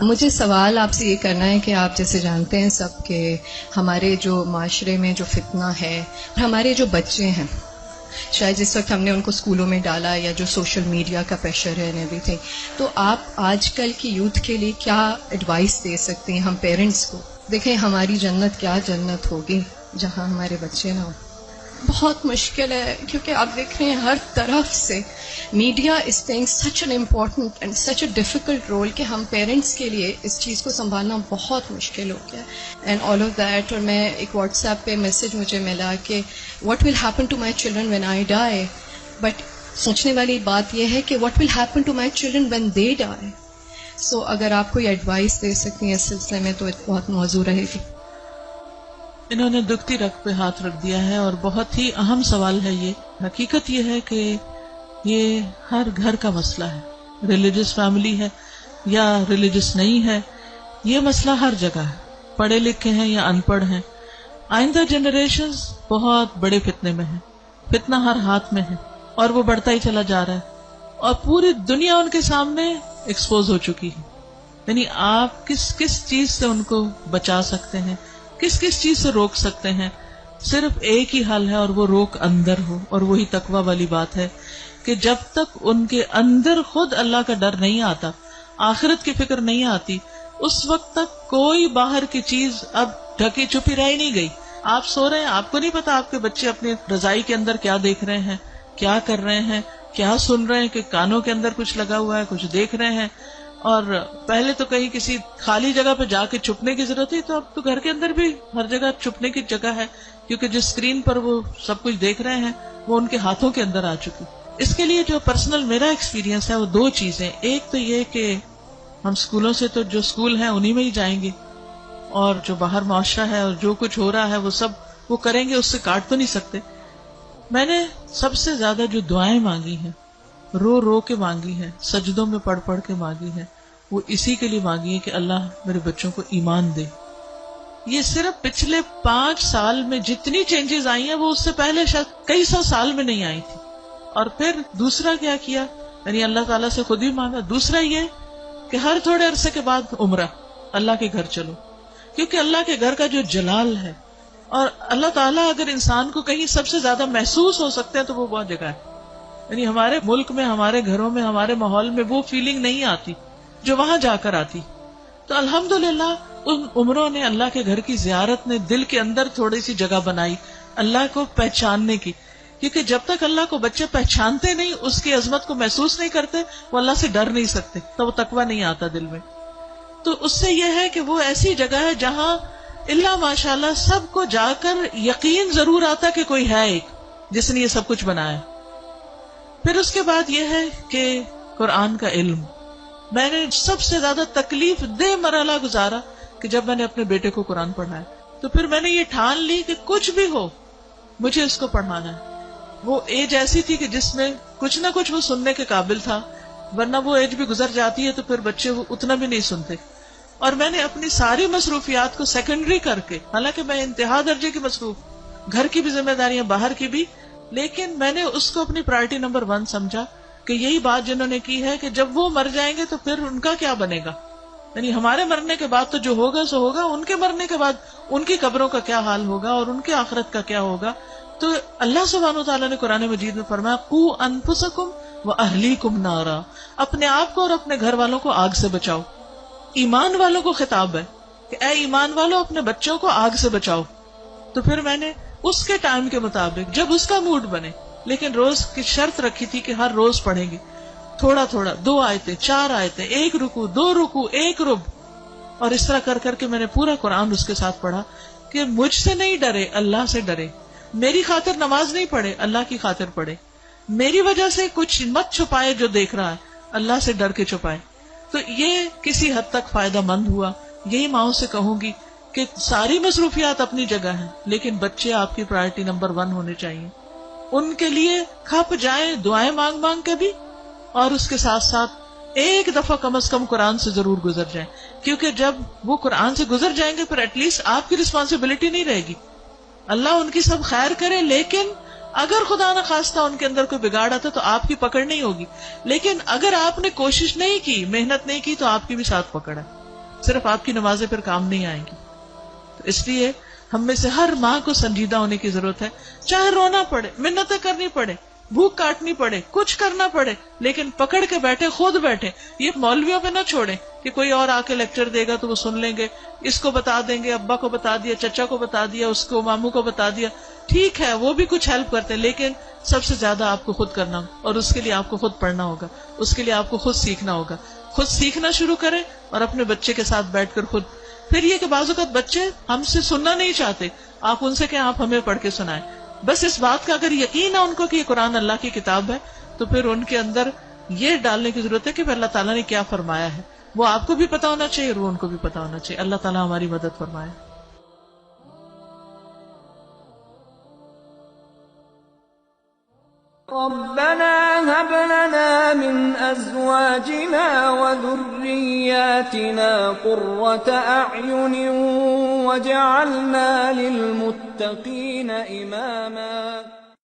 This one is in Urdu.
مجھے سوال آپ سے یہ کرنا ہے کہ آپ جیسے جانتے ہیں سب کہ ہمارے جو معاشرے میں جو فتنہ ہے، ہمارے جو بچے ہیں، شاید جس وقت ہم نے ان کو اسکولوں میں ڈالا یا جو سوشل میڈیا کا پریشر ہے ایوری تھنگ، تو آپ آج کل کی یوتھ کے لیے کیا ایڈوائس دے سکتے ہیں ہم پیرنٹس کو؟ دیکھیں ہماری جنت کیا جنت ہوگی جہاں ہمارے بچے نہ ہوں. بہت مشکل ہے کیونکہ آپ دیکھ رہے ہیں ہر طرف سے media is playing such an important and such a difficult role کہ ہم پیرنٹس کے لیے اس چیز کو سنبھالنا بہت مشکل ہو گیا اینڈ آل آف دیٹ. اور میں ایک واٹس ایپ پہ میسج مجھے ملا کہ what will happen to my children when I die, but سوچنے والی بات یہ ہے کہ what will happen to my children when they die. So اگر آپ کوئی ایڈوائس دے سکتی ہیں اس سلسلے میں تو بہت موزوں رہے گی. انہوں نے دکھتی رگ پہ ہاتھ رکھ دیا ہے اور بہت ہی اہم سوال ہے یہ. حقیقت یہ ہے کہ یہ ہر گھر کا مسئلہ ہے، ریلیجس فیملی ہے یا ریلیجس نہیں ہے، یہ مسئلہ ہر جگہ ہے، پڑھے لکھے ہیں یا ان پڑھ ہیں. آئندہ جنریشنز بہت بڑے فتنے میں ہیں، فتنہ ہر ہاتھ میں ہے اور وہ بڑھتا ہی چلا جا رہا ہے اور پوری دنیا ان کے سامنے ایکسپوز ہو چکی ہے. یعنی آپ کس کس چیز سے ان کو بچا سکتے ہیں، کس کس چیز سے روک سکتے ہیں؟ صرف ایک ہی حل ہے اور وہ روک اندر ہو، اور وہی تقویٰ والی بات ہے کہ جب تک ان کے اندر خود اللہ کا ڈر نہیں آتا، آخرت کی فکر نہیں آتی، اس وقت تک کوئی باہر کی چیز اب ڈھکی چھپی رہ ہی نہیں گئی. آپ سو رہے ہیں، آپ کو نہیں پتا آپ کے بچے اپنی رضائی کے اندر کیا دیکھ رہے ہیں، کیا کر رہے ہیں، کیا سن رہے ہیں، کہ کانوں کے اندر کچھ لگا ہوا ہے، کچھ دیکھ رہے ہیں. اور پہلے تو کہیں کسی خالی جگہ پہ جا کے چھپنے کی ضرورت تھی، تو اب تو گھر کے اندر بھی ہر جگہ چھپنے کی جگہ ہے، کیونکہ جس اسکرین پر وہ سب کچھ دیکھ رہے ہیں وہ ان کے ہاتھوں کے اندر آ چکی. اس کے لیے جو پرسنل میرا ایکسپیرینس ہے وہ دو چیزیں. ایک تو یہ کہ ہم اسکولوں سے تو جو اسکول ہیں انہی میں ہی جائیں گے، اور جو باہر معاشرہ ہے اور جو کچھ ہو رہا ہے وہ سب وہ کریں گے، اس سے کاٹ تو نہیں سکتے. میں نے سب سے زیادہ جو دعائیں مانگی ہیں، رو رو کے مانگی ہے، سجدوں میں پڑھ پڑھ کے مانگی ہے، وہ اسی کے لیے مانگی ہے کہ اللہ میرے بچوں کو ایمان دے. یہ صرف پچھلے 5 سال میں جتنی چینجز آئی ہیں وہ اس سے پہلے شاید کئی 100 سال میں نہیں آئی تھی. اور پھر دوسرا کیا کیا، یعنی اللہ تعالیٰ سے خود ہی مانگا. دوسرا یہ کہ ہر تھوڑے عرصے کے بعد عمرہ، اللہ کے گھر چلو، کیونکہ اللہ کے گھر کا جو جلال ہے، اور اللہ تعالیٰ اگر انسان کو کہیں سب سے زیادہ محسوس ہو سکتے ہیں تو وہ بہت جگہ ہے. یعنی ہمارے ملک میں، ہمارے گھروں میں، ہمارے ماحول میں وہ فیلنگ نہیں آتی جو وہاں جا کر آتی. تو الحمدللہ ان عمروں نے، اللہ کے گھر کی زیارت نے دل کے اندر تھوڑی سی جگہ بنائی اللہ کو پہچاننے کی. کیونکہ جب تک اللہ کو بچے پہچانتے نہیں، اس کی عظمت کو محسوس نہیں کرتے، وہ اللہ سے ڈر نہیں سکتے، تو وہ تقویٰ نہیں آتا دل میں. تو اس سے یہ ہے کہ وہ ایسی جگہ ہے جہاں اللہ ماشاءاللہ سب کو جا کر یقین ضرور آتا کہ کوئی ہے ایک جس نے یہ سب کچھ بنایا. پھر اس کے بعد یہ ہے کہ قرآن کا علم. میں نے سب سے زیادہ تکلیف دہ مرحلہ گزارا کہ جب میں نے اپنے بیٹے کو قرآن پڑھایا، تو پھر میں نے یہ ٹھان لی کہ کچھ بھی ہو مجھے اس کو پڑھانا ہے. وہ ایج ایسی تھی کہ جس میں کچھ نہ کچھ وہ سننے کے قابل تھا، ورنہ وہ ایج بھی گزر جاتی ہے تو پھر بچے وہ اتنا بھی نہیں سنتے. اور میں نے اپنی ساری مصروفیات کو سیکنڈری کر کے، حالانکہ میں انتہا درجے کی مصروف، گھر کی بھی ذمہ داریاں، باہر کی بھی، لیکن میں نے اس کو اپنی پرائرٹی نمبر 1 سمجھا کہ یہی بات جنہوں نے کی ہے کہ جب وہ مر جائیں گے تو پھر ان کا کیا بنے گا. یعنی ہمارے مرنے کے بعد تو جو ہوگا سو ہوگا، ان کے مرنے کے بعد ان کی قبروں کا کیا حال ہوگا اور ان کے آخرت کا کیا ہوگا. تو اللہ سبحانہ وتعالیٰ نے قرآن مجید میں فرمایا قوا انفسکم واہلیکم نارا، اپنے آپ کو اور اپنے گھر والوں کو آگ سے بچاؤ. ایمان والوں کو خطاب ہے کہ اے ایمان والوں اپنے بچوں کو آگ سے بچاؤ. تو پھر میں نے اس کے ٹائم کے مطابق جب اس کا موڈ بنے، لیکن روز کی شرط رکھی تھی کہ ہر روز پڑھیں گے تھوڑا تھوڑا، 2 آیتیں 4 آیتیں، 1 رکوع 2 رکوع 1 رب، اور اس طرح کر کر کے میں نے پورا قرآن اس کے ساتھ پڑھا کہ مجھ سے نہیں ڈرے، اللہ سے ڈرے. میری خاطر نماز نہیں پڑھے، اللہ کی خاطر پڑھے. میری وجہ سے کچھ مت چھپائے جو دیکھ رہا ہے، اللہ سے ڈر کے چھپائے. تو یہ کسی حد تک فائدہ مند ہوا. یہی ماؤں سے کہوں گی کہ ساری مصروفیات اپنی جگہ ہیں، لیکن بچے آپ کی پرائرٹی نمبر 1 ہونے چاہیے. ان کے لیے کھپ جائیں دعائیں مانگ مانگ کے بھی، اور اس کے ساتھ ساتھ ایک دفعہ کم از کم قرآن سے ضرور گزر جائیں. کیونکہ جب وہ قرآن سے گزر جائیں گے پھر ایٹ لیسٹ آپ کی رسپانسبلٹی نہیں رہے گی. اللہ ان کی سب خیر کرے، لیکن اگر خدا نہ خواستہ ان کے اندر کوئی بگاڑ آتا تو آپ کی پکڑ نہیں ہوگی. لیکن اگر آپ نے کوشش نہیں کی، محنت نہیں کی، تو آپ کی بھی ساتھ پکڑ ہے. صرف آپ کی نمازیں پھر کام نہیں آئیں گی. تو اس لیے ہم میں سے ہر ماں کو سنجیدہ ہونے کی ضرورت ہے. چاہے رونا پڑے، منتیں کرنی پڑے، بھوک کاٹنی پڑے، کچھ کرنا پڑے، لیکن پکڑ کے بیٹھے، خود بیٹھے. یہ مولویوں پہ نہ چھوڑیں کہ کوئی اور آ کے لیکچر دے گا تو وہ سن لیں گے، اس کو بتا دیں گے، ابا کو بتا دیا، چچا کو بتا دیا، اس کو ماموں کو بتا دیا. ٹھیک ہے وہ بھی کچھ ہیلپ کرتے ہیں، لیکن سب سے زیادہ آپ کو خود کرنا ہوگا، اور اس کے لیے آپ کو خود پڑھنا ہوگا، اس کے لیے آپ کو خود سیکھنا ہوگا. خود سیکھنا شروع کریں اور اپنے بچے کے ساتھ بیٹھ کر خود. پھر یہ کہ بعض اوقات بچے ہم سے سننا نہیں چاہتے، آپ ان سے کہیں آپ ہمیں پڑھ کے سنائیں. بس اس بات کا اگر یقین ہے ان کو کہ یہ قرآن اللہ کی کتاب ہے، تو پھر ان کے اندر یہ ڈالنے کی ضرورت ہے کہ پھر اللہ تعالیٰ نے کیا فرمایا ہے. وہ آپ کو بھی پتا ہونا چاہیے اور وہ ان کو بھی پتا ہونا چاہیے. اللہ تعالیٰ ہماری مدد فرمائے. ربنا هب لنا من ازواجنا وذرياتنا قرة اعين واجعلنا للمتقين اماما.